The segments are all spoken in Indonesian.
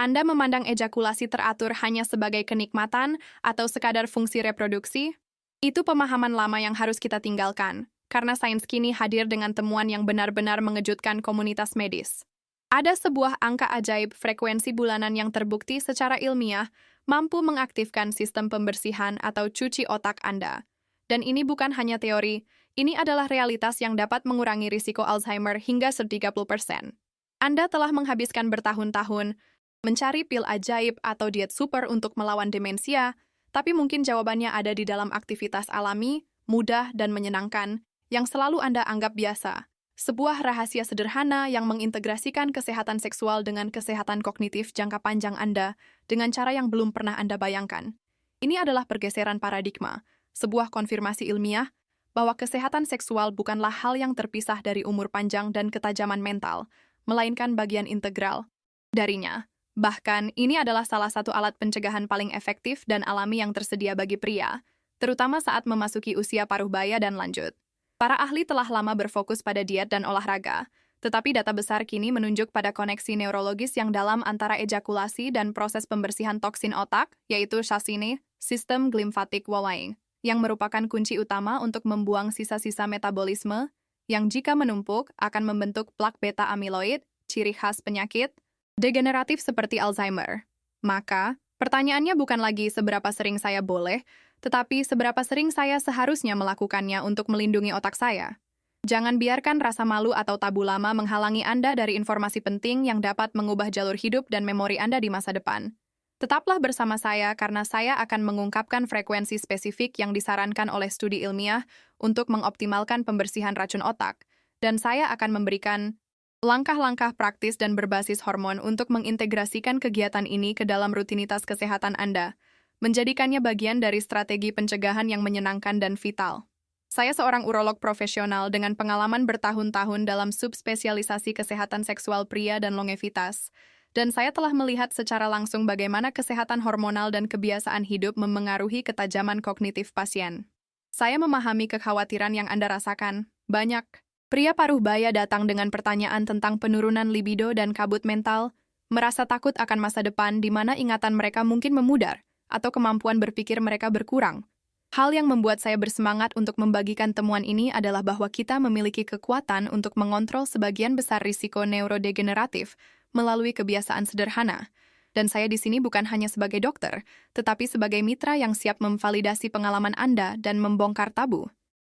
Anda memandang ejakulasi teratur hanya sebagai kenikmatan atau sekadar fungsi reproduksi? Itu pemahaman lama yang harus kita tinggalkan, karena sains kini hadir dengan temuan yang benar-benar mengejutkan komunitas medis. Ada sebuah angka ajaib frekuensi bulanan yang terbukti secara ilmiah mampu mengaktifkan sistem pembersihan atau cuci otak Anda. Dan ini bukan hanya teori, ini adalah realitas yang dapat mengurangi risiko Alzheimer hingga 30%. Anda telah menghabiskan bertahun-tahun mencari pil ajaib atau diet super untuk melawan demensia, tapi mungkin jawabannya ada di dalam aktivitas alami, mudah, dan menyenangkan yang selalu Anda anggap biasa. Sebuah rahasia sederhana yang mengintegrasikan kesehatan seksual dengan kesehatan kognitif jangka panjang Anda dengan cara yang belum pernah Anda bayangkan. Ini adalah pergeseran paradigma, sebuah konfirmasi ilmiah bahwa kesehatan seksual bukanlah hal yang terpisah dari umur panjang dan ketajaman mental, melainkan bagian integral darinya. Bahkan, ini adalah salah satu alat pencegahan paling efektif dan alami yang tersedia bagi pria, terutama saat memasuki usia paruh baya dan lanjut. Para ahli telah lama berfokus pada diet dan olahraga, tetapi data besar kini menunjuk pada koneksi neurologis yang dalam antara ejakulasi dan proses pembersihan toksin otak, yaitu SHASINE, sistem glymphatic wawing, yang merupakan kunci utama untuk membuang sisa-sisa metabolisme yang jika menumpuk akan membentuk plak beta amiloid, ciri khas penyakit degeneratif seperti Alzheimer. Maka, pertanyaannya bukan lagi seberapa sering saya boleh, tetapi seberapa sering saya seharusnya melakukannya untuk melindungi otak saya. Jangan biarkan rasa malu atau tabu lama menghalangi Anda dari informasi penting yang dapat mengubah jalur hidup dan memori Anda di masa depan. Tetaplah bersama saya karena saya akan mengungkapkan frekuensi spesifik yang disarankan oleh studi ilmiah untuk mengoptimalkan pembersihan racun otak, dan saya akan memberikan langkah-langkah praktis dan berbasis hormon untuk mengintegrasikan kegiatan ini ke dalam rutinitas kesehatan Anda, menjadikannya bagian dari strategi pencegahan yang menyenangkan dan vital. Saya seorang urolog profesional dengan pengalaman bertahun-tahun dalam subspesialisasi kesehatan seksual pria dan longevitas, dan saya telah melihat secara langsung bagaimana kesehatan hormonal dan kebiasaan hidup memengaruhi ketajaman kognitif pasien. Saya memahami kekhawatiran yang Anda rasakan. Banyak pria paruh baya datang dengan pertanyaan tentang penurunan libido dan kabut mental, merasa takut akan masa depan di mana ingatan mereka mungkin memudar, atau kemampuan berpikir mereka berkurang. Hal yang membuat saya bersemangat untuk membagikan temuan ini adalah bahwa kita memiliki kekuatan untuk mengontrol sebagian besar risiko neurodegeneratif melalui kebiasaan sederhana. Dan saya di sini bukan hanya sebagai dokter, tetapi sebagai mitra yang siap memvalidasi pengalaman Anda dan membongkar tabu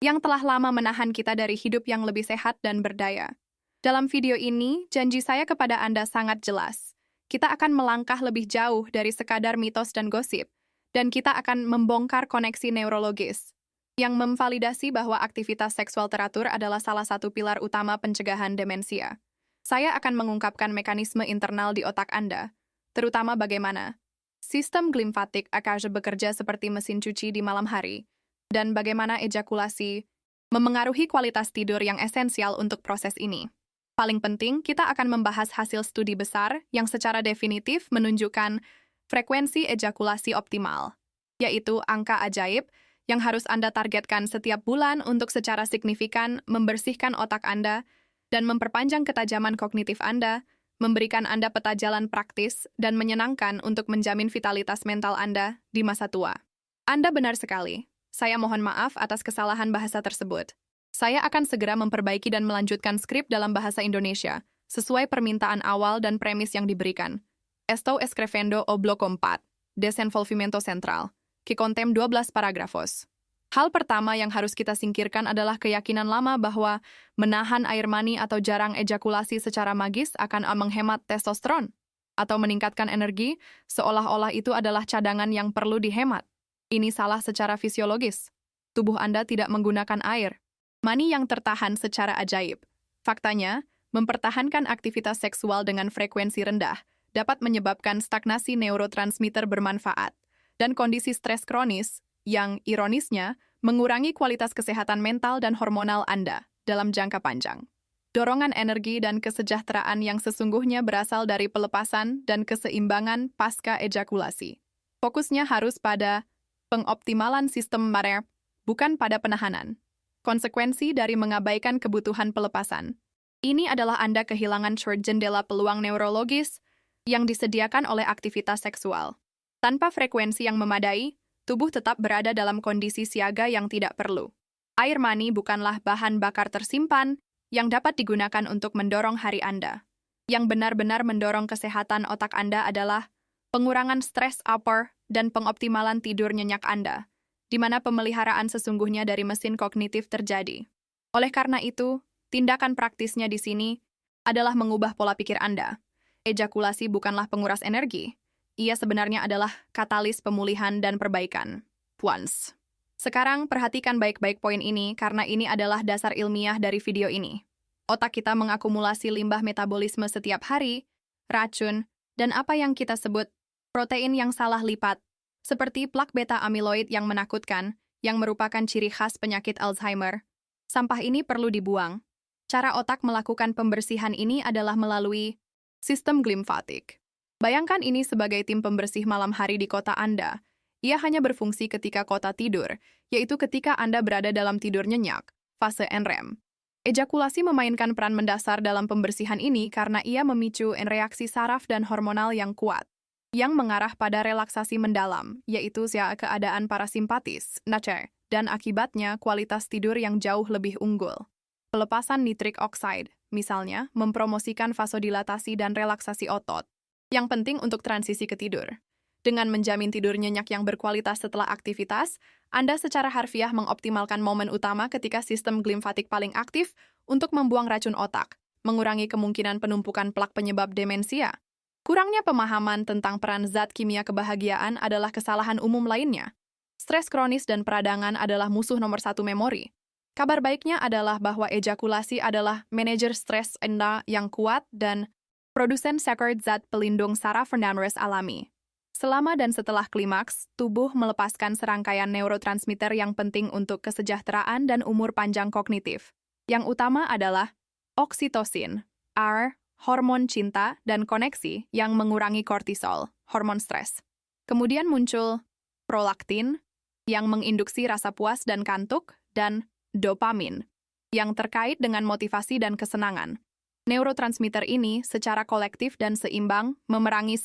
yang telah lama menahan kita dari hidup yang lebih sehat dan berdaya. Dalam video ini, janji saya kepada Anda sangat jelas. Kita akan melangkah lebih jauh dari sekadar mitos dan gosip, dan kita akan membongkar koneksi neurologis yang memvalidasi bahwa aktivitas seksual teratur adalah salah satu pilar utama pencegahan demensia. Saya akan mengungkapkan mekanisme internal di otak Anda, terutama bagaimana sistem glymphatic akan bekerja seperti mesin cuci di malam hari, dan bagaimana ejakulasi memengaruhi kualitas tidur yang esensial untuk proses ini. Paling penting, kita akan membahas hasil studi besar yang secara definitif menunjukkan frekuensi ejakulasi optimal, yaitu angka ajaib yang harus Anda targetkan setiap bulan untuk secara signifikan membersihkan otak Anda dan memperpanjang ketajaman kognitif Anda, memberikan Anda peta jalan praktis dan menyenangkan untuk menjamin vitalitas mental Anda di masa tua. Anda benar sekali. Saya mohon maaf atas kesalahan bahasa tersebut. Saya akan segera memperbaiki dan melanjutkan skrip dalam bahasa Indonesia, sesuai permintaan awal dan premis yang diberikan. Estou escrevendo o bloco 4, desenvolvimento central, que contém 12 parágrafos. Hal pertama yang harus kita singkirkan adalah keyakinan lama bahwa menahan air mani atau jarang ejakulasi secara magis akan menghemat testosteron atau meningkatkan energi, seolah-olah itu adalah cadangan yang perlu dihemat. Ini salah secara fisiologis. Tubuh Anda tidak menggunakan air mani yang tertahan secara ajaib. Faktanya, mempertahankan aktivitas seksual dengan frekuensi rendah dapat menyebabkan stagnasi neurotransmitter bermanfaat dan kondisi stres kronis yang, ironisnya, mengurangi kualitas kesehatan mental dan hormonal Anda dalam jangka panjang. Dorongan energi dan kesejahteraan yang sesungguhnya berasal dari pelepasan dan keseimbangan pasca ejakulasi. Fokusnya harus pada pengoptimalan sistem MAREP, bukan pada penahanan. Konsekuensi dari mengabaikan kebutuhan pelepasan. Ini adalah Anda kehilangan short jendela peluang neurologis, yang disediakan oleh aktivitas seksual. Tanpa frekuensi yang memadai, tubuh tetap berada dalam kondisi siaga yang tidak perlu. Air mani bukanlah bahan bakar tersimpan yang dapat digunakan untuk mendorong hari Anda. Yang benar-benar mendorong kesehatan otak Anda adalah pengurangan stres upper dan pengoptimalan tidur nyenyak Anda, di mana pemeliharaan sesungguhnya dari mesin kognitif terjadi. Oleh karena itu, tindakan praktisnya di sini adalah mengubah pola pikir Anda. Ejakulasi bukanlah penguras energi. Ia sebenarnya adalah katalis pemulihan dan perbaikan. Puans. Sekarang perhatikan baik-baik poin ini karena ini adalah dasar ilmiah dari video ini. Otak kita mengakumulasi limbah metabolisme setiap hari, racun, dan apa yang kita sebut protein yang salah lipat, seperti plak beta-amiloid yang menakutkan, yang merupakan ciri khas penyakit Alzheimer. Sampah ini perlu dibuang. Cara otak melakukan pembersihan ini adalah melalui sistem glimfatik. Bayangkan ini sebagai tim pembersih malam hari di kota Anda. Ia hanya berfungsi ketika kota tidur, yaitu ketika Anda berada dalam tidur nyenyak, fase NREM. Ejakulasi memainkan peran mendasar dalam pembersihan ini karena ia memicu reaksi saraf dan hormonal yang kuat, yang mengarah pada relaksasi mendalam, yaitu keadaan parasimpatis, nacer, dan akibatnya kualitas tidur yang jauh lebih unggul. Pelepasan nitrik oxide, misalnya, mempromosikan vasodilatasi dan relaksasi otot, yang penting untuk transisi ke tidur. Dengan menjamin tidur nyenyak yang berkualitas setelah aktivitas, Anda secara harfiah mengoptimalkan momen utama ketika sistem glimfatik paling aktif untuk membuang racun otak, mengurangi kemungkinan penumpukan plak penyebab demensia. Kurangnya pemahaman tentang peran zat kimia kebahagiaan adalah kesalahan umum lainnya. Stres kronis dan peradangan adalah musuh nomor satu memori. Kabar baiknya adalah bahwa ejakulasi adalah manajer stres Anda yang kuat dan produsen sekret zat pelindung saraf Fernandez alami. Selama dan setelah klimaks, tubuh melepaskan serangkaian neurotransmitter yang penting untuk kesejahteraan dan umur panjang kognitif. Yang utama adalah oksitosin, R, hormon cinta dan koneksi yang mengurangi kortisol, hormon stres. Kemudian muncul prolaktin, yang menginduksi rasa puas dan kantuk, dan dopamin, yang terkait dengan motivasi dan kesenangan. Neurotransmitter ini secara kolektif dan seimbang memerangi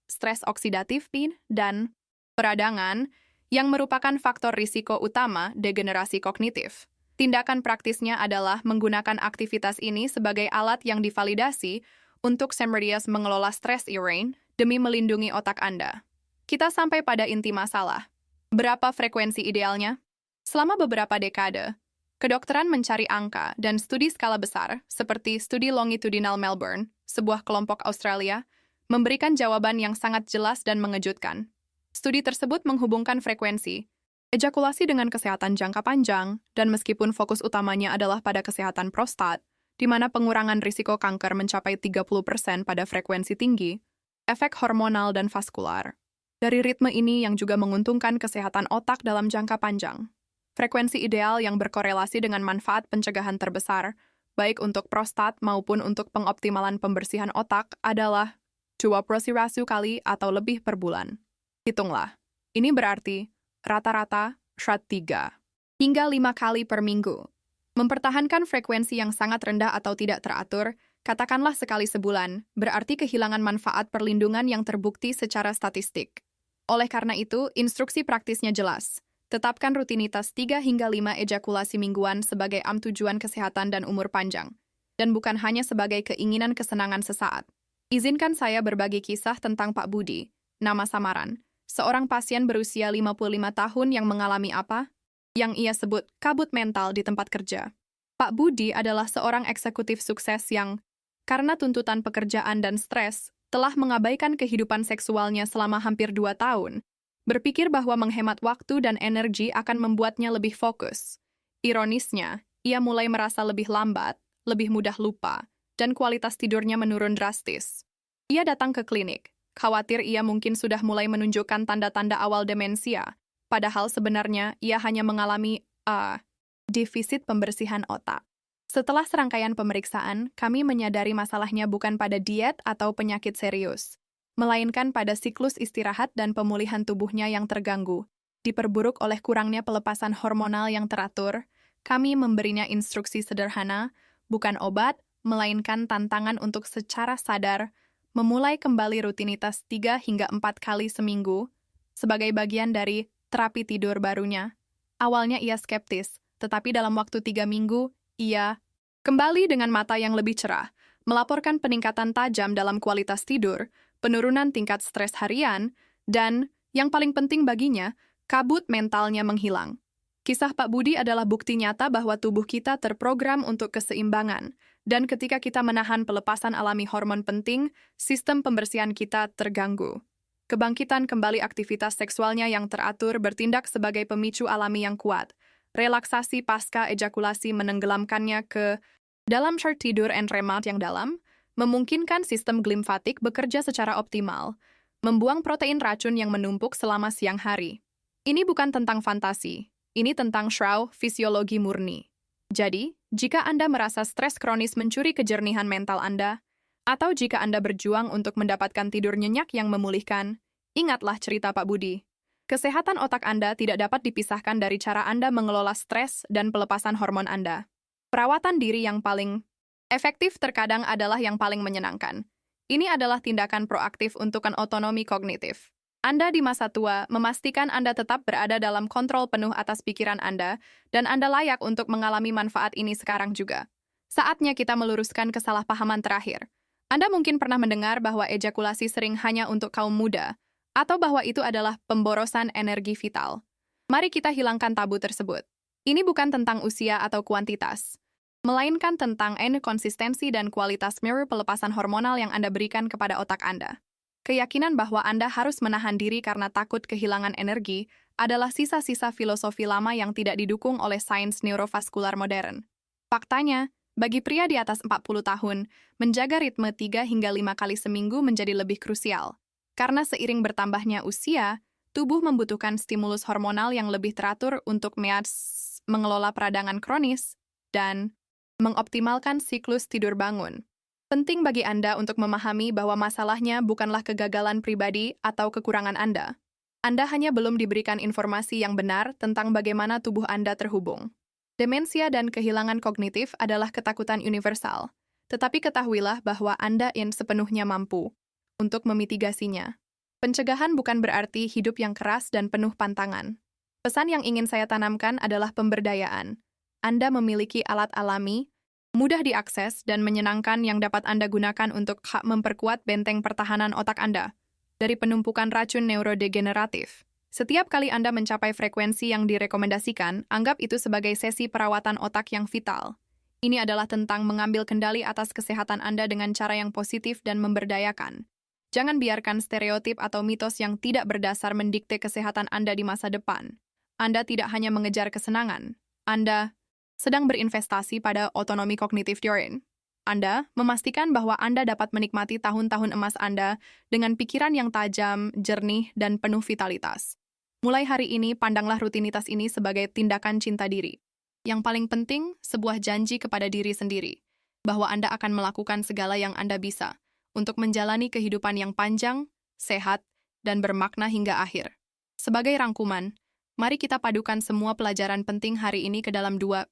stres oksidatif dan peradangan yang merupakan faktor risiko utama degenerasi kognitif. Tindakan praktisnya adalah menggunakan aktivitas ini sebagai alat yang divalidasi untuk Semredias mengelola stres Irene demi melindungi otak Anda. Kita sampai pada inti masalah. Berapa frekuensi idealnya? Selama beberapa dekade, kedokteran mencari angka dan studi skala besar, seperti studi longitudinal Melbourne, sebuah kelompok Australia, memberikan jawaban yang sangat jelas dan mengejutkan. Studi tersebut menghubungkan frekuensi ejakulasi dengan kesehatan jangka panjang, dan meskipun fokus utamanya adalah pada kesehatan prostat, di mana pengurangan risiko kanker mencapai 30% pada frekuensi tinggi, efek hormonal dan vaskular. Dari ritme ini yang juga menguntungkan kesehatan otak dalam jangka panjang. Frekuensi ideal yang berkorelasi dengan manfaat pencegahan terbesar, baik untuk prostat maupun untuk pengoptimalan pembersihan otak, adalah 20 kali atau lebih per bulan. Hitunglah. Ini berarti rata-rata shot 3 hingga 5 kali per minggu. Mempertahankan frekuensi yang sangat rendah atau tidak teratur, katakanlah sekali sebulan, berarti kehilangan manfaat perlindungan yang terbukti secara statistik. Oleh karena itu, instruksi praktisnya jelas. Tetapkan rutinitas 3 hingga 5 ejakulasi mingguan sebagai tujuan kesehatan dan umur panjang, dan bukan hanya sebagai keinginan kesenangan sesaat. Izinkan saya berbagi kisah tentang Pak Budi, nama samaran, seorang pasien berusia 55 tahun yang mengalami apa? Yang ia sebut kabut mental di tempat kerja. Pak Budi adalah seorang eksekutif sukses yang, karena tuntutan pekerjaan dan stres, telah mengabaikan kehidupan seksualnya selama hampir 2 tahun, berpikir bahwa menghemat waktu dan energi akan membuatnya lebih fokus. Ironisnya, ia mulai merasa lebih lambat, lebih mudah lupa, dan kualitas tidurnya menurun drastis. Ia datang ke klinik, khawatir ia mungkin sudah mulai menunjukkan tanda-tanda awal demensia, padahal sebenarnya ia hanya mengalami defisit pembersihan otak. Setelah serangkaian pemeriksaan, kami menyadari masalahnya bukan pada diet atau penyakit serius, melainkan pada siklus istirahat dan pemulihan tubuhnya yang terganggu. Diperburuk oleh kurangnya pelepasan hormonal yang teratur, kami memberinya instruksi sederhana, bukan obat, melainkan tantangan untuk secara sadar memulai kembali rutinitas 3 hingga 4 kali seminggu sebagai bagian dari terapi tidur barunya. Awalnya ia skeptis, tetapi dalam waktu 3 minggu, ia kembali dengan mata yang lebih cerah, melaporkan peningkatan tajam dalam kualitas tidur, penurunan tingkat stres harian, dan, yang paling penting baginya, kabut mentalnya menghilang. Kisah Pak Budi adalah bukti nyata bahwa tubuh kita terprogram untuk keseimbangan, dan ketika kita menahan pelepasan alami hormon penting, sistem pembersihan kita terganggu. Kebangkitan kembali aktivitas seksualnya yang teratur bertindak sebagai pemicu alami yang kuat. Relaksasi pasca ejakulasi menenggelamkannya ke dalam chart tidur enremat yang dalam, memungkinkan sistem glimfatik bekerja secara optimal, membuang protein racun yang menumpuk selama siang hari. Ini bukan tentang fantasi. Ini tentang shroud fisiologi murni. Jadi, jika Anda merasa stres kronis mencuri kejernihan mental Anda, atau jika Anda berjuang untuk mendapatkan tidur nyenyak yang memulihkan, ingatlah cerita Pak Budi. Kesehatan otak Anda tidak dapat dipisahkan dari cara Anda mengelola stres dan pelepasan hormon Anda. Perawatan diri yang paling efektif terkadang adalah yang paling menyenangkan. Ini adalah tindakan proaktif untuk otonomi kognitif. Anda di masa tua memastikan Anda tetap berada dalam kontrol penuh atas pikiran Anda, dan Anda layak untuk mengalami manfaat ini sekarang juga. Saatnya kita meluruskan kesalahpahaman terakhir. Anda mungkin pernah mendengar bahwa ejakulasi sering hanya untuk kaum muda, atau bahwa itu adalah pemborosan energi vital. Mari kita hilangkan tabu tersebut. Ini bukan tentang usia atau kuantitas, melainkan tentang konsistensi dan kualitas mirror pelepasan hormonal yang Anda berikan kepada otak Anda. Keyakinan bahwa Anda harus menahan diri karena takut kehilangan energi adalah sisa-sisa filosofi lama yang tidak didukung oleh sains neurovaskular modern. Faktanya, bagi pria di atas 40 tahun, menjaga ritme 3 hingga 5 kali seminggu menjadi lebih krusial. Karena seiring bertambahnya usia, tubuh membutuhkan stimulus hormonal yang lebih teratur untuk mengelola peradangan kronis dan mengoptimalkan siklus tidur bangun. Penting bagi Anda untuk memahami bahwa masalahnya bukanlah kegagalan pribadi atau kekurangan Anda. Anda hanya belum diberikan informasi yang benar tentang bagaimana tubuh Anda terhubung. Demensia dan kehilangan kognitif adalah ketakutan universal, tetapi ketahuilah bahwa Anda sepenuhnya mampu untuk memitigasinya. Pencegahan bukan berarti hidup yang keras dan penuh pantangan. Pesan yang ingin saya tanamkan adalah pemberdayaan. Anda memiliki alat alami, mudah diakses dan menyenangkan yang dapat Anda gunakan untuk memperkuat benteng pertahanan otak Anda dari penumpukan racun neurodegeneratif. Setiap kali Anda mencapai frekuensi yang direkomendasikan, anggap itu sebagai sesi perawatan otak yang vital. Ini adalah tentang mengambil kendali atas kesehatan Anda dengan cara yang positif dan memberdayakan. Jangan biarkan stereotip atau mitos yang tidak berdasar mendikte kesehatan Anda di masa depan. Anda tidak hanya mengejar kesenangan, Anda sedang berinvestasi pada otonomi kognitif Diorin. Anda memastikan bahwa Anda dapat menikmati tahun-tahun emas Anda dengan pikiran yang tajam, jernih, dan penuh vitalitas. Mulai hari ini, pandanglah rutinitas ini sebagai tindakan cinta diri. Yang paling penting, sebuah janji kepada diri sendiri, bahwa Anda akan melakukan segala yang Anda bisa untuk menjalani kehidupan yang panjang, sehat, dan bermakna hingga akhir. Sebagai rangkuman, mari kita padukan semua pelajaran penting hari ini ke dalam 2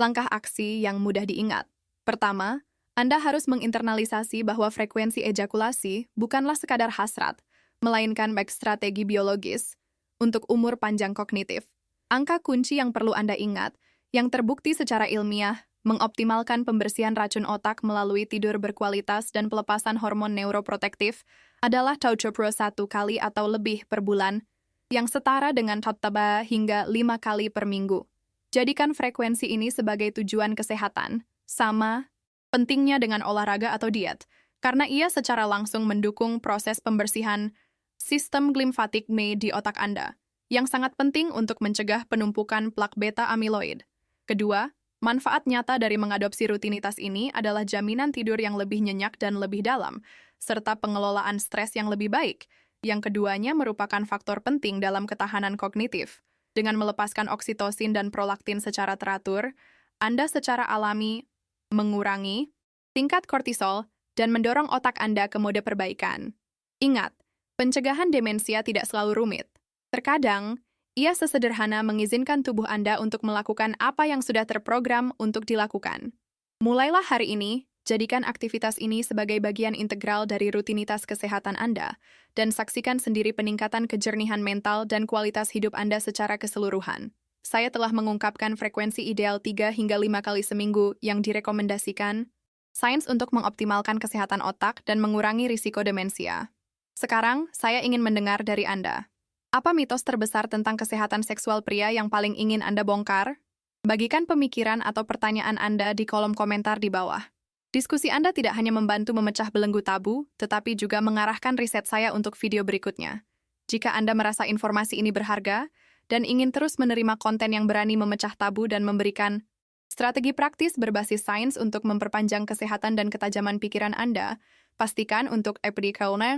langkah aksi yang mudah diingat. Pertama, Anda harus menginternalisasi bahwa frekuensi ejakulasi bukanlah sekadar hasrat, melainkan strategi biologis untuk umur panjang kognitif. Angka kunci yang perlu Anda ingat, yang terbukti secara ilmiah, mengoptimalkan pembersihan racun otak melalui tidur berkualitas dan pelepasan hormon neuroprotektif adalah taucopro 1 kali atau lebih per bulan, yang setara dengan taba hingga 5 kali per minggu. Jadikan frekuensi ini sebagai tujuan kesehatan, sama pentingnya dengan olahraga atau diet, karena ia secara langsung mendukung proses pembersihan sistem glimfatik di otak Anda, yang sangat penting untuk mencegah penumpukan plak beta amiloid. Kedua, manfaat nyata dari mengadopsi rutinitas ini adalah jaminan tidur yang lebih nyenyak dan lebih dalam, serta pengelolaan stres yang lebih baik. Yang keduanya merupakan faktor penting dalam ketahanan kognitif. Dengan melepaskan oksitosin dan prolaktin secara teratur, Anda secara alami mengurangi tingkat kortisol dan mendorong otak Anda ke mode perbaikan. Ingat, pencegahan demensia tidak selalu rumit. Terkadang, ia sesederhana mengizinkan tubuh Anda untuk melakukan apa yang sudah terprogram untuk dilakukan. Mulailah hari ini Jadikan aktivitas ini sebagai bagian integral dari rutinitas kesehatan Anda, dan saksikan sendiri peningkatan kejernihan mental dan kualitas hidup Anda secara keseluruhan. Saya telah mengungkapkan frekuensi ideal 3 hingga 5 kali seminggu yang direkomendasikan sains untuk mengoptimalkan kesehatan otak dan mengurangi risiko demensia. Sekarang, saya ingin mendengar dari Anda. Apa mitos terbesar tentang kesehatan seksual pria yang paling ingin Anda bongkar? Bagikan pemikiran atau pertanyaan Anda di kolom komentar di bawah. Diskusi Anda tidak hanya membantu memecah belenggu tabu, tetapi juga mengarahkan riset saya untuk video berikutnya. Jika Anda merasa informasi ini berharga, dan ingin terus menerima konten yang berani memecah tabu dan memberikan strategi praktis berbasis sains untuk memperpanjang kesehatan dan ketajaman pikiran Anda, pastikan untuk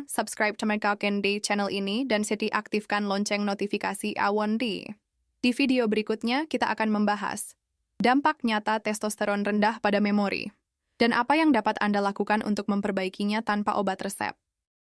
subscribe di channel ini dan aktifkan lonceng notifikasi awan di. Di video berikutnya, kita akan membahas dampak nyata testosteron rendah pada memori. Dan apa yang dapat Anda lakukan untuk memperbaikinya tanpa obat resep.